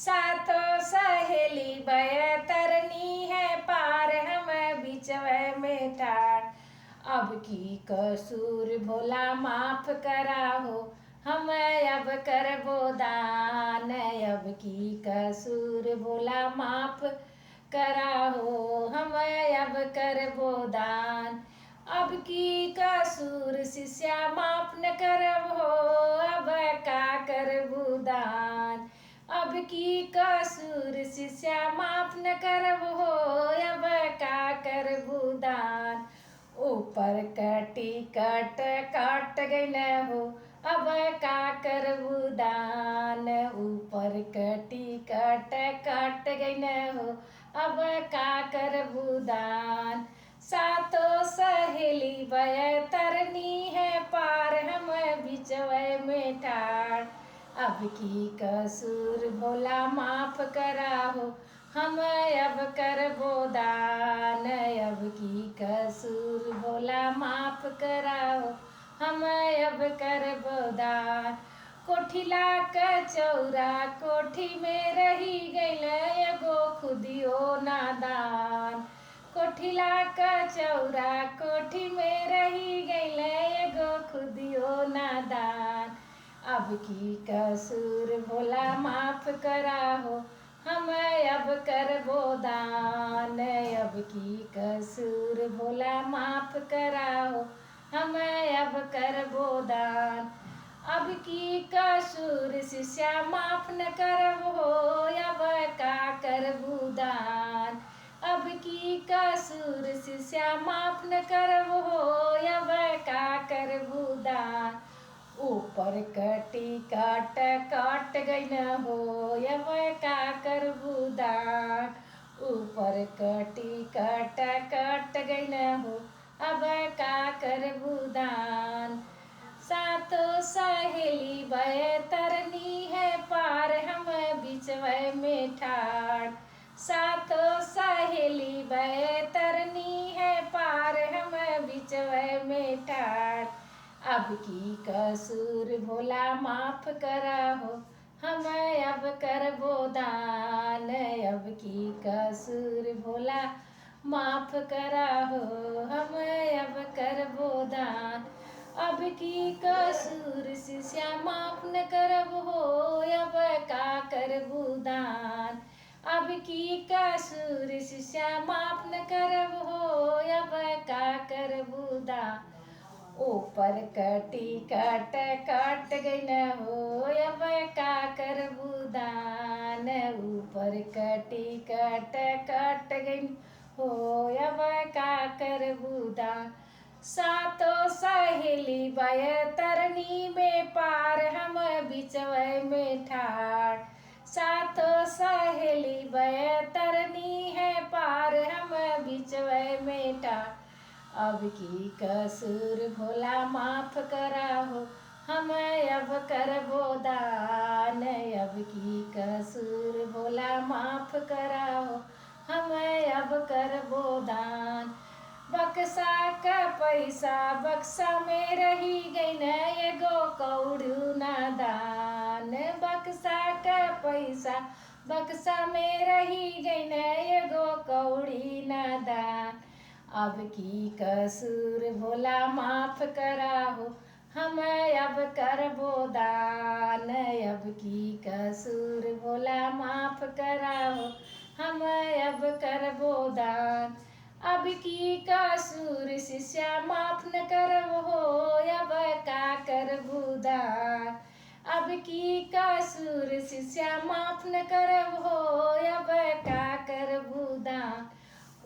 सातों सहेली बय तरनी है पार, हम बिचवे में ठाड़। अब की कसूर भोला माफ कराहो, हम अब करबो दान। अब की कसूर भोला माफ कराहो, हम अब करबो दान। अब की कसूर शिष्या माफ न करब हो, अब का करबू दान। अब की कसूर शिष्या माफ न करब हो, अब का करबू दान। ऊपर कटी कट काट गइल हो, अब का करबू दान। ऊपर कटी कट काट गइल हो, अब का करबू दान। सातों सहेली बय तरनी है पार, हम बिचवे में ठाड़। अब की कसूर भोला माफ कराहो, हम अब करबो दान। अब की कसूर भोला माफ कराहो, हम अब करबो दान। कोठिला कचौरा कोठी में रही गइल, एगो खुदियो नादान। कोठिला कचौरा कोठी में रही गइल, एगो खुदियो नादान। अब की कसूर भोला माफ कराहो, हम अब करबो दान। अब की कसूर भोला माफ कराहो, हम अब करबो दान। अब की कसूर शिष्या माफ न करब हो, अब का करबू दान। अब की कसूर शिष्या माफ न करब हो, अब का करबू दान। ऊपर कटी काट काट गइल हो, अब का करबू दान। ऊपर कटी काट काट गइल हो, अब का करबू दान। सातों सहेली बय तरनी है पार, हम बिचवे में ठाड़। सातों सहेली बय तरनी है पार, हम बिचवे में ठाड़। अब की कसूर भोला माफ कराहो, हम अब करबो दान। अब की कसूर भोला माफ कराहो, हम अब करबो दान। अब की कसूर शिष्या माफ न करब हो, अब का करबू दान। अब की कसूर शिष्या माफ न करब हो, अब का करबू दान। ऊपर कटी कट काट गइल हो, अब का करबू दान। ऊपर कटी कट काट गइल हो, अब का करबू दान। सातों सहेली बय तरनी में पार, हम बिचवे में ठाड़। सातों सहेली बय तरनी है पार, हम बिचवे में ठाड़। अब की कसूर भोला माफ कराहो, हम अब करबो दान। अब की कसूर भोला माफ कराहो, हम अब करबो दान। बक्सा का पैसा बक्सा में रही गइल, एगो कौड़ू नादान। बक्सा का पैसा बक्सा में रही गइल, एगो कौड़ी नादान। अब की कसूर भोला माफ कराहो, हम अब करबो दान। अब की कसूर भोला माफ कराहो, हम अब करबो दान। अब की कसूर शिष्या माफ न करब हो, अब का करबू दान। अब की कसूर शिष्या माफ न करब हो, अब का करबू दान।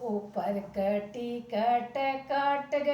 ऊपर कटी कट काट गई